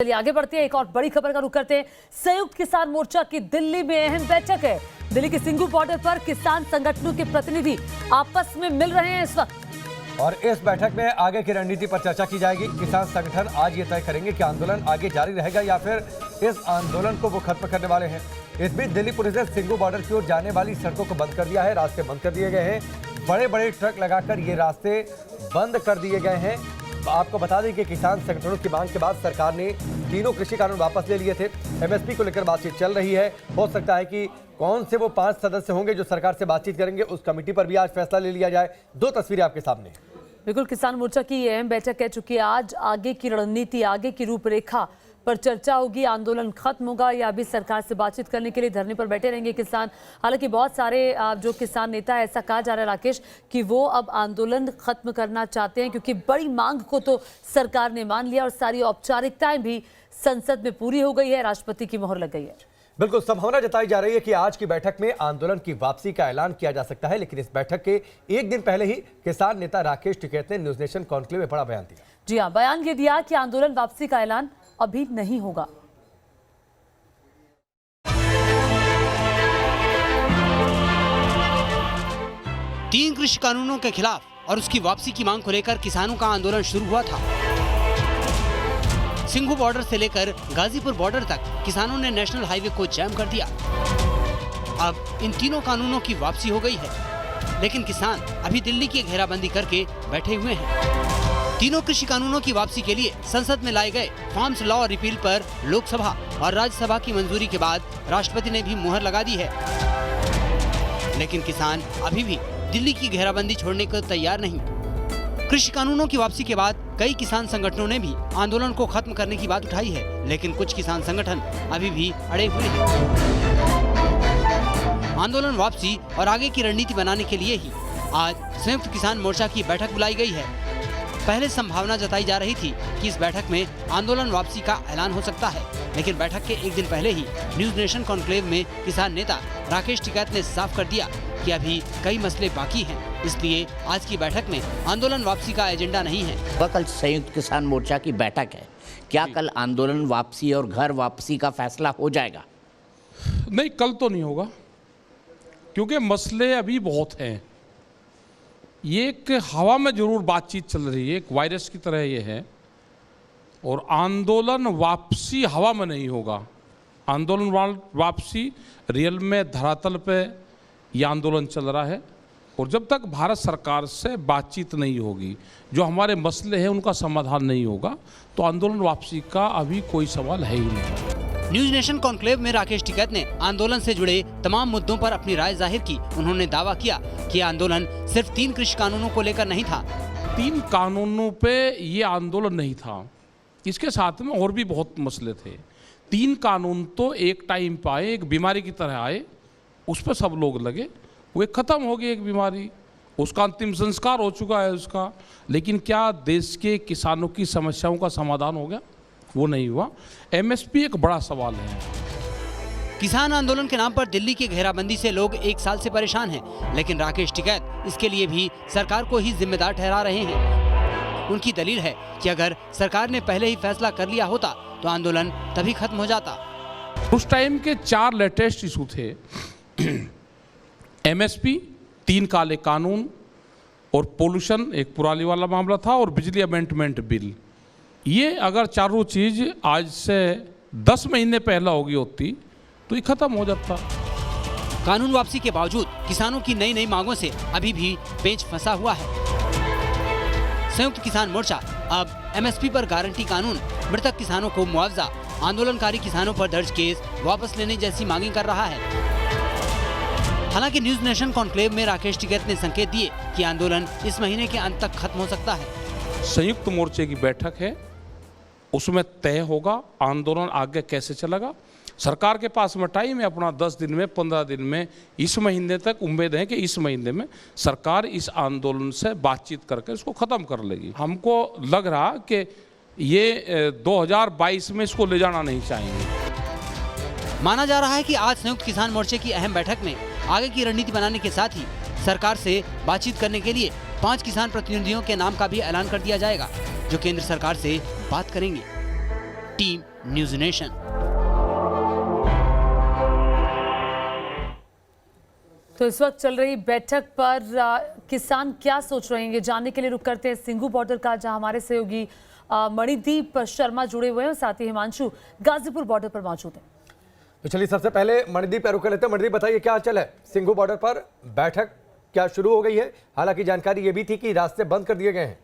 चलिए आगे बढ़ते हैं। एक और बड़ी खबर का रुख करते हैं। संयुक्त किसान मोर्चा की दिल्ली में अहम बैठक है। दिल्ली के सिंघू बॉर्डर पर किसान संगठनों के प्रतिनिधि आपस में मिल रहे हैं इस वक्त, और इस बैठक में आगे की रणनीति पर चर्चा की जाएगी। किसान संगठन आज ये तय करेंगे कि आंदोलन आगे जारी रहेगा या फिर इस आंदोलन को वो खत्म करने वाले हैं। इस बीच दिल्ली पुलिस ने सिंघू बॉर्डर की ओर जाने वाली सड़कों को बंद कर दिया है। रास्ते बंद कर दिए गए हैं। बड़े बड़े ट्रक लगाकर ये रास्ते बंद कर दिए गए हैं। आपको बता दें कि किसान संगठनों की मांग के बाद सरकार ने तीनों कृषि कानून वापस ले लिए थे। एमएसपी को लेकर बातचीत चल रही है। हो सकता है कि कौन से वो 5 सदस्य होंगे जो सरकार से बातचीत करेंगे, उस कमेटी पर भी आज फैसला ले लिया जाए। 2 तस्वीरें आपके सामने। बिल्कुल, किसान मोर्चा की ये अहम बैठक है। चूंकि आज आगे की रणनीति, आगे की रूपरेखा पर चर्चा होगी। आंदोलन खत्म होगा या अभी सरकार से बातचीत करने के लिए धरने पर बैठे रहेंगे किसान। हालांकि बहुत सारे जो किसान नेता है, ऐसा कहा जा रहा है राकेश कि वो अब आंदोलन खत्म करना चाहते हैं, क्योंकि बड़ी मांग को तो सरकार ने मान लिया और सारी औपचारिकताएं भी संसद में पूरी हो गई है। राष्ट्रपति की मोहर लग गई है। बिल्कुल, संभावना जताई जा रही है कि आज की बैठक में आंदोलन की वापसी का ऐलान किया जा सकता है। लेकिन इस बैठक के एक दिन पहले ही किसान नेता राकेश टिकैत ने न्यूज नेशन कॉन्क्लेव में बड़ा बयान दिया। जी हाँ, बयान ये दिया कि आंदोलन वापसी का ऐलान अभी नहीं होगा। तीन कृषि कानूनों के खिलाफ और उसकी वापसी की मांग को लेकर किसानों का आंदोलन शुरू हुआ था। सिंघू बॉर्डर से लेकर गाजीपुर बॉर्डर तक किसानों ने नेशनल हाईवे को जैम कर दिया। अब इन तीनों कानूनों की वापसी हो गई है, लेकिन किसान अभी दिल्ली की घेराबंदी करके बैठे हुए हैं। तीनों कृषि कानूनों की वापसी के लिए संसद में लाए गए फार्म्स लॉ रिपील पर लोकसभा और राज्यसभा की मंजूरी के बाद राष्ट्रपति ने भी मुहर लगा दी है। लेकिन किसान अभी भी दिल्ली की घेराबंदी छोड़ने को तैयार नहीं। कृषि कानूनों की वापसी के बाद कई किसान संगठनों ने भी आंदोलन को खत्म करने की बात उठाई है, लेकिन कुछ किसान संगठन अभी भी अड़े हुए हैं। आंदोलन वापसी और आगे की रणनीति बनाने के लिए ही आज संयुक्त किसान मोर्चा की बैठक बुलाई गई है। पहले संभावना जताई जा रही थी कि इस बैठक में आंदोलन वापसी का ऐलान हो सकता है, लेकिन बैठक के एक दिन पहले ही न्यूज नेशन कॉन्क्लेव में किसान नेता राकेश टिकैत ने साफ कर दिया कि अभी कई मसले बाकी हैं, इसलिए आज की बैठक में आंदोलन वापसी का एजेंडा नहीं है। कल संयुक्त किसान मोर्चा की बैठक है, क्या कल आंदोलन वापसी और घर वापसी का फैसला हो जाएगा? नहीं, कल तो नहीं होगा, क्योंकि मसले अभी बहुत हैं। ये एक हवा में जरूर बातचीत चल रही है, एक वायरस की तरह ये है, और आंदोलन वापसी हवा में नहीं होगा। आंदोलन वापसी रियल में धरातल पे ये आंदोलन चल रहा है, और जब तक भारत सरकार से बातचीत नहीं होगी, जो हमारे मसले हैं उनका समाधान नहीं होगा, तो आंदोलन वापसी का अभी कोई सवाल है ही नहीं। न्यूज नेशन कॉन्क्लेव में राकेश टिकैत ने आंदोलन से जुड़े तमाम मुद्दों पर अपनी राय जाहिर की। उन्होंने दावा किया कि आंदोलन सिर्फ 3 कृषि कानूनों को लेकर नहीं था। 3 कानूनों पे ये आंदोलन नहीं था, इसके साथ में और भी बहुत मसले थे। 3 कानून तो एक टाइम पे आए, एक बीमारी की तरह आए, उस पर सब लोग लगे, वो खत्म हो गई एक बीमारी, उसका अंतिम संस्कार हो चुका है उसका। लेकिन क्या देश के किसानों की समस्याओं का समाधान हो गया? वो नहीं हुआ। एमएसपी एक बड़ा सवाल है। किसान आंदोलन के नाम पर दिल्ली की घेराबंदी से लोग 1 साल से परेशान हैं, लेकिन राकेश टिकैत इसके लिए भी सरकार को ही जिम्मेदार ठहरा रहे हैं। उनकी दलील है कि अगर सरकार ने पहले ही फैसला कर लिया होता तो आंदोलन तभी खत्म हो जाता। उस टाइम के 4 लेटेस्ट इशू थे, एमएसपी, 3 काले कानून और पोल्यूशन एक पुरानी वाला मामला था, और बिजली अमेंडमेंट बिल। ये अगर चारों चीज़ आज से 10 महीने पहले होगी होती तो ये खत्म हो जाता। कानून वापसी के बावजूद किसानों की नई मांगों से अभी भी पेच फंसा हुआ है। संयुक्त किसान मोर्चा अब एमएसपी पर गारंटी कानून, मृतक किसानों को मुआवजा, आंदोलनकारी किसानों पर दर्ज केस वापस लेने जैसी मांगे कर रहा है। हालांकि न्यूज नेशन कॉन्क्लेव में राकेश टिकैत ने संकेत दिए कि आंदोलन इस महीने के अंत तक खत्म हो सकता है। संयुक्त मोर्चे की बैठक है, उसमें तय होगा आंदोलन आगे कैसे चलेगा। सरकार के पास में टाइम है अपना 10 दिन में, 15 दिन में, इस महीने तक उम्मीद है कि इस महीने में सरकार इस आंदोलन से बातचीत करके इसको ख़त्म कर लेगी। हमको लग रहा कि ये 2022 में इसको ले जाना नहीं चाहेंगे। माना जा रहा है कि आज संयुक्त किसान मोर्चे की अहम बैठक में आगे की रणनीति बनाने के साथ ही सरकार से बातचीत करने के लिए 5 किसान प्रतिनिधियों के नाम का भी ऐलान कर दिया जाएगा, जो केंद्र सरकार से बात करेंगे। Team news nation. तो इस वक्त चल रही बैठक पर किसान क्या सोच रहे हैं, ये जानने के लिए रुक करते हैं सिंघू बॉर्डर का, जहां हमारे सहयोगी मणिदीप शर्मा जुड़े हुए हैं और साथ ही हिमांशु गाजीपुर बॉर्डर पर मौजूद हैं। तो चलिए सबसे पहले मणिदीप का रुख कर लेते हैं। मणिदीप बताइए क्या चल है सिंघू बॉर्डर पर, बैठक क्या शुरू हो गई है? हालांकि जानकारी ये भी थी कि रास्ते बंद कर दिए गए हैं।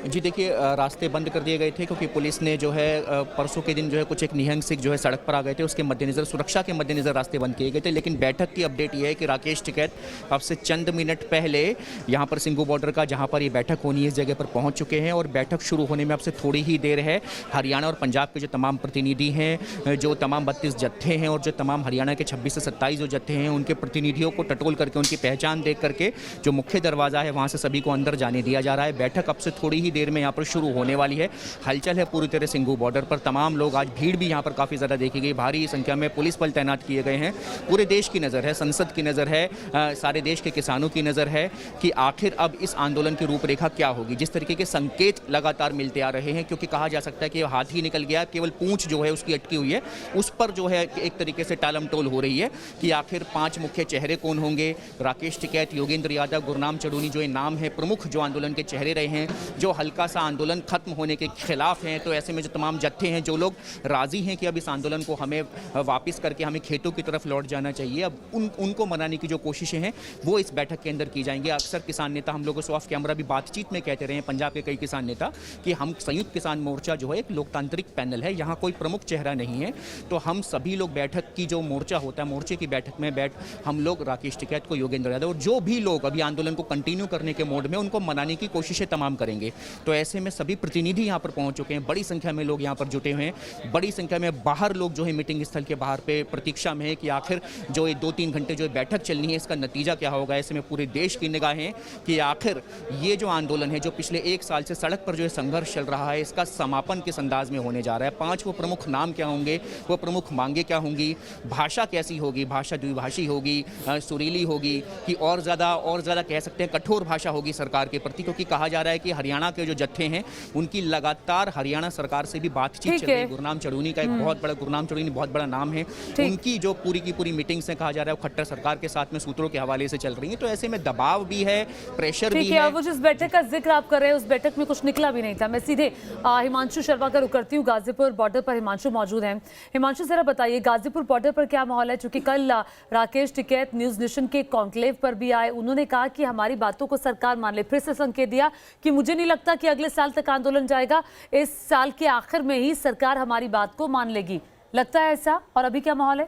जी देखिए, रास्ते बंद कर दिए गए थे क्योंकि पुलिस ने जो है परसों के दिन जो है कुछ एक निहंग सिख जो है सड़क पर आ गए थे, उसके मद्देनज़र सुरक्षा के मद्देनज़र रास्ते बंद किए गए थे। लेकिन बैठक की अपडेट ये है कि राकेश टिकैत अब से चंद मिनट पहले यहाँ पर सिंघू बॉर्डर का जहाँ पर ये बैठक होनी है इस जगह पर पहुँच चुके हैं और बैठक शुरू होने में अब से थोड़ी ही देर है। हरियाणा और पंजाब के जो तमाम प्रतिनिधि हैं, जो तमाम 32 जत्थे हैं और जो तमाम हरियाणा के 26 से 27 जो जत्थे हैं, उनके प्रतिनिधियों को टटोल करके उनकी पहचान देख करके जो मुख्य दरवाज़ा है वहाँ से सभी को अंदर जाने दिया जा रहा है। बैठक अब से थोड़ी ही देर में यहाँ पर शुरू होने वाली है। हलचल है पूरी तरह सिंघू बॉर्डर पर, तमाम लोग, आज भीड़ भी यहाँ पर काफ़ी ज़्यादा देखी गई, भारी संख्या में पुलिस बल तैनात किए गए हैं। पूरे देश की नज़र है, संसद की नज़र है, सारे देश के किसानों की नज़र है कि आखिर अब इस आंदोलन की रूपरेखा क्या होगी। जिस तरीके के संकेत लगातार मिलते आ रहे हैं, क्योंकि कहा जा सकता है कि हाथ ही निकल गया, केवल पूंछ जो है उसकी अटकी हुई है, उस पर जो है एक तरीके से टालमटोल हो रही है कि आखिर 5 मुख्य चेहरे कौन होंगे। राकेश टिकैत, योगेंद्र यादव, गुरनाम चढ़ूनी जो ये नाम है प्रमुख जो आंदोलन के चेहरे रहे हैं, जो हल्का सा आंदोलन खत्म होने के खिलाफ हैं। तो ऐसे में जो तमाम जत्थे हैं, जो लोग राजी हैं कि अब इस आंदोलन को हमें वापस करके हमें खेतों की तरफ लौट जाना चाहिए, अब उनको मनाने की जो कोशिशें हैं वो इस बैठक के अंदर की जाएंगी। अक्सर किसान नेता हम लोगों से ऑफ कैमरा भी बातचीत में कहते रहे हैं, पंजाब के कई किसान नेता, कि हम संयुक्त किसान मोर्चा जो है एक लोकतांत्रिक पैनल है, यहाँ कोई प्रमुख चेहरा नहीं है, तो हम सभी लोग बैठक की जो मोर्चा होता है, मोर्चे की बैठक में हम लोग राकेश टिकैत को, योगेंद्र यादव और जो भी लोग अभी आंदोलन को कंटिन्यू करने के मोड में, उनको मनाने की कोशिशें तमाम करेंगे। तो ऐसे में सभी प्रतिनिधि यहाँ पर पहुंच चुके हैं, बड़ी संख्या में लोग यहाँ पर जुटे हुए हैं, बड़ी संख्या में बाहर लोग जो है मीटिंग स्थल के बाहर पे प्रतीक्षा में है कि आखिर जो ये 2-3 घंटे जो बैठक चलनी है इसका नतीजा क्या होगा। ऐसे में पूरे देश की निगाहें कि आखिर ये जो आंदोलन है, जो पिछले 1 साल से सड़क पर जो है संघर्ष चल रहा है, इसका समापन किस अंदाज में होने जा रहा है। 5 वो प्रमुख नाम क्या होंगे, वो प्रमुख मांगे क्या होंगी, भाषा कैसी होगी, भाषा द्विभाषी होगी, सुरीली होगी कि और ज़्यादा कह सकते हैं कठोर भाषा होगी सरकार के प्रति, क्योंकि कहा जा रहा है कि हरियाणा के जो जत्थे हैं उनकी लगातार हरियाणा सरकार से भी बातचीत चल रही है। गुरनाम चढ़ूनी का एक गुरनाम चढ़ूनी बहुत बड़ा नाम है, उनकी जो पूरी की पूरी मीटिंग से कहा जा रहा है खट्टर सरकार के साथ में सूत्रों के हवाले से चल रही है। तो ऐसे में दबाव भी है, प्रेशर भी है। वो जिस बैठक का जिक्र आप कर रहे हैं उस बैठक में कुछ निकला भी नहीं था। मैं सीधे हिमांशु शर्मा का रुख करती हूँ, गाजीपुर बॉर्डर पर हिमांशु मौजूद हैं। हिमांशु जरा बताइए गाजीपुर बॉर्डर पर क्या माहौल है, चूंकि कल राकेश टिकैत न्यूज नेशन के कॉन्क्लेव पर भी आए, उन्होंने कहा कि हमारी बातों को सरकार मान ले, फिर से संकेत दिया कि मुझे नहीं लगता कि अगले साल तक आंदोलन जाएगा, इस साल के आखिर में ही सरकार हमारी बात को मान लेगी, लगता है ऐसा? और अभी क्या माहौल है?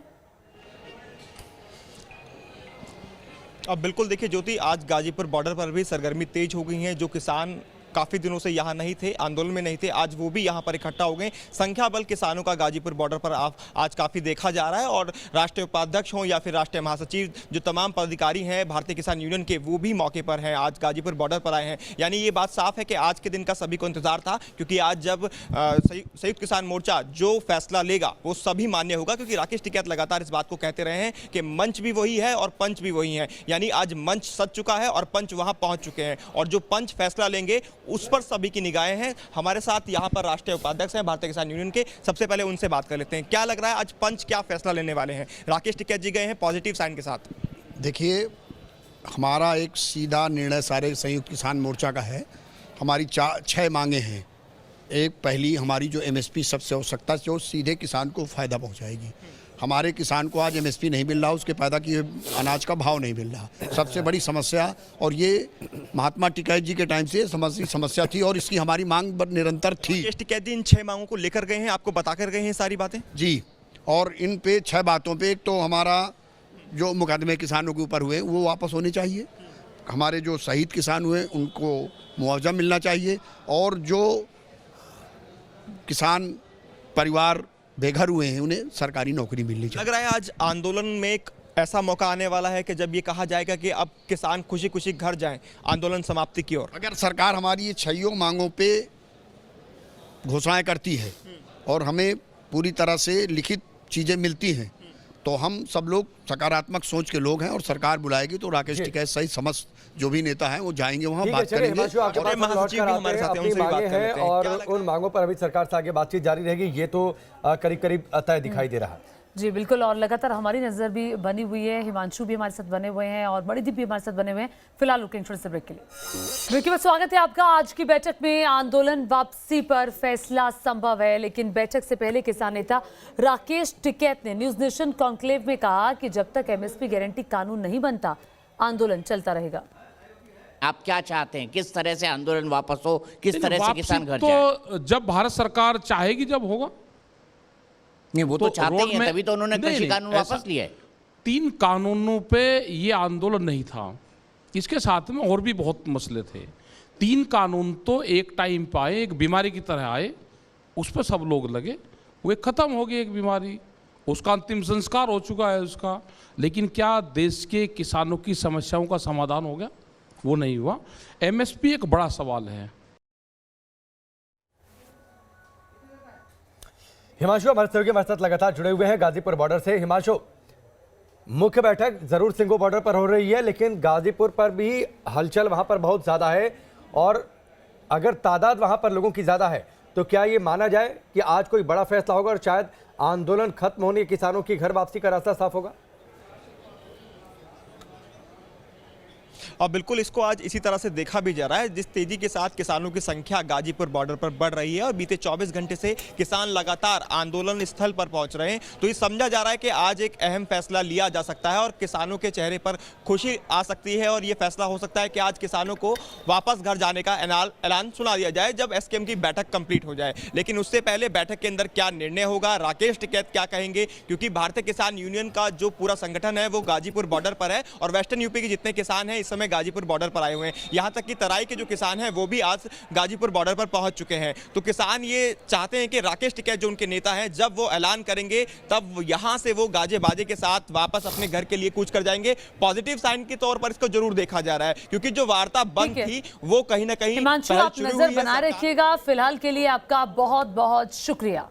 अब बिल्कुल देखिए ज्योति, आज गाजीपुर बॉर्डर पर भी सरगर्मी तेज हो गई है। जो किसान काफ़ी दिनों से यहाँ नहीं थे, आंदोलन में नहीं थे, आज वो भी यहाँ पर इकट्ठा हो गए। संख्या बल किसानों का गाजीपुर बॉर्डर पर आज काफ़ी देखा जा रहा है और राष्ट्रीय उपाध्यक्ष हों या फिर राष्ट्रीय महासचिव, जो तमाम पदाधिकारी हैं भारतीय किसान यूनियन के, वो भी मौके पर हैं, आज गाजीपुर बॉर्डर पर आए हैं। यानी ये बात साफ है कि आज के दिन का सभी को इंतजार था, क्योंकि आज जब संयुक्त किसान मोर्चा जो फैसला लेगा वो सभी मान्य होगा, क्योंकि राकेश टिकैत लगातार इस बात को कहते रहे हैं कि मंच भी वही है और पंच भी वही है। यानी आज मंच सज चुका है और पंच वहाँ पहुँच चुके हैं और जो पंच फैसला लेंगे उस पर सभी की निगाहें हैं। हमारे साथ यहाँ पर राष्ट्रीय उपाध्यक्ष हैं भारतीय किसान यूनियन के, सबसे पहले उनसे बात कर लेते हैं। क्या लग रहा है आज पंच क्या फैसला लेने वाले हैं? राकेश टिकैत जी गए हैं पॉजिटिव साइन के साथ। देखिए, हमारा एक सीधा निर्णय सारे संयुक्त किसान मोर्चा का है। हमारी 6 मांगे हैं। एक, पहली हमारी जो MSP सबसे आवश्यकता जो सीधे किसान को फ़ायदा पहुँचाएगी। हमारे किसान को आज MSP नहीं मिल रहा, उसके पैदा किए अनाज का भाव नहीं मिल रहा, सबसे बड़ी समस्या। और ये महात्मा टिकैत जी के टाइम से समस्या थी और इसकी हमारी मांग निरंतर थी। टिकैत जी इन 6 मांगों को लेकर गए हैं, आपको बता कर गए हैं सारी बातें? जी, और इन पे 6 बातों पे, एक तो हमारा जो मुकदमे किसानों के ऊपर हुए वो वापस होने चाहिए, हमारे जो शहीद किसान हुए उनको मुआवजा मिलना चाहिए, और जो किसान परिवार बेघर हुए हैं उन्हें सरकारी नौकरी मिलनी चाहिए। लग रहा है आज आंदोलन में एक ऐसा मौका आने वाला है कि जब ये कहा जाएगा कि अब किसान खुशी खुशी घर जाएं, आंदोलन समाप्ति की ओर। अगर सरकार हमारी ये 6 मांगों पे घोषणाएं करती है और हमें पूरी तरह से लिखित चीज़ें मिलती हैं, तो हम सब लोग सकारात्मक सोच के लोग हैं और सरकार बुलाएगी तो राकेश टिकैत सहित समस्त जो भी नेता हैं वो जाएंगे वहाँ, ठीक है, बात चलिए करेंगे। हिमांशु, आपके पास लौट महासचिव कर भी आते हमारे हैं, साथ हैं, अपनी उनसे भी बात मांगे कर हैं लेते हैं। और क्या लगता है? उन मांगों पर अभी सरकार से आगे बातचीत जारी रहेगी, ये तो करीब करीब तय दिखाई दे रहा है। जी बिल्कुल, और लगातार हमारी नजर भी बनी हुई है, हिमांशु भी हमारे साथ बने हुए हैं और मणिदीप भी हमारे साथ बने हुए हैं। फिलहाल रुकेंगे छोटे से ब्रेक के लिए। ब्रेक में स्वागत है आपका। आज की बैठक में आंदोलन वापसी पर फैसला संभव है, लेकिन बैठक से पहले किसान नेता राकेश टिकैत ने न्यूज नेशन कॉन्क्लेव में कहा कि जब तक एमएसपी गारंटी कानून नहीं बनता आंदोलन चलता रहेगा। आप क्या चाहते हैं, किस तरह से आंदोलन वापस हो, किस तरह से वापसी किसान घर जाए? तो जब भारत सरकार चाहेगी जब होगा। नहीं, वो तो चाहते रोड ही हैं, में- तभी तो उन्होंने नहीं, कृषि नहीं, कानून ऐसा- वापस लिया है। 3 कानूनों पे ये आंदोलन नहीं था, इसके साथ में और भी बहुत मसले थे। 3 कानून तो एक टाइम पे आए, एक बीमारी की तरह आए, उस पर सब लोग लगे, वो एक खत्म हो गई एक बीमारी, उसका अंतिम संस्कार हो चुका है उसका। लेकिन क्या देश के किसानों की समस्याओं का समाधान हो गया? वो नहीं हुआ। एमएसपी एक बड़ा सवाल है। हिमांशु हमारे सहयोगी हमारे साथ लगातार जुड़े हुए हैं गाजीपुर बॉर्डर से। हिमांशु, मुख्य बैठक जरूर सिंगू बॉर्डर पर हो रही है, लेकिन गाजीपुर पर भी हलचल वहां पर बहुत ज्यादा है, और अगर तादाद वहां पर लोगों की ज्यादा है तो क्या ये माना जाए कि आज कोई बड़ा फैसला होगा और शायद आंदोलन खत्म होने, किसानों की घर वापसी का रास्ता साफ होगा? और बिल्कुल इसको आज इसी तरह से देखा भी जा रहा है, जिस तेजी के साथ किसानों की संख्या गाजीपुर बॉर्डर पर बढ़ रही है और बीते 24 घंटे से किसान लगातार आंदोलन स्थल पर पहुंच रहे हैं, तो ये समझा जा रहा है कि आज एक अहम फैसला लिया जा सकता है और किसानों के चेहरे पर खुशी आ सकती है। और ये फैसला हो सकता है कि आज किसानों को वापस घर जाने का ऐलान सुना दिया जाए जब एसकेएम की बैठक कंप्लीट हो जाए। लेकिन उससे पहले बैठक के अंदर क्या निर्णय होगा, राकेश टिकैत क्या कहेंगे, क्योंकि भारतीय किसान यूनियन का जो पूरा संगठन है वो गाजीपुर बॉर्डर पर है और वेस्टर्न यूपी के जितने किसान हैं इस समय गाजीपुर बॉर्डर पर आए हुए हैं। यहां तक कि तराई के जो किसान हैं वो भी आज गाजीपुर बॉर्डर पर पहुंच चुके हैं। तो किसान ये चाहते हैं कि राकेश टिकैत जो उनके नेता हैं, जब वो ऐलान करेंगे तब यहां से वो गाजे बाजे के साथ वापस अपने घर के लिए कूच कर जाएंगे। पॉजिटिव साइन के तौर पर इसको जरूर देखा जा रहा है, क्योंकि जो वार्ता बंद थी वो कहीं ना कहीं हिमांशु, पहल आप शुरू नजर हुई है। बना रखिएगा। फिलहाल के लिए आपका बहुत बहुत शुक्रिया।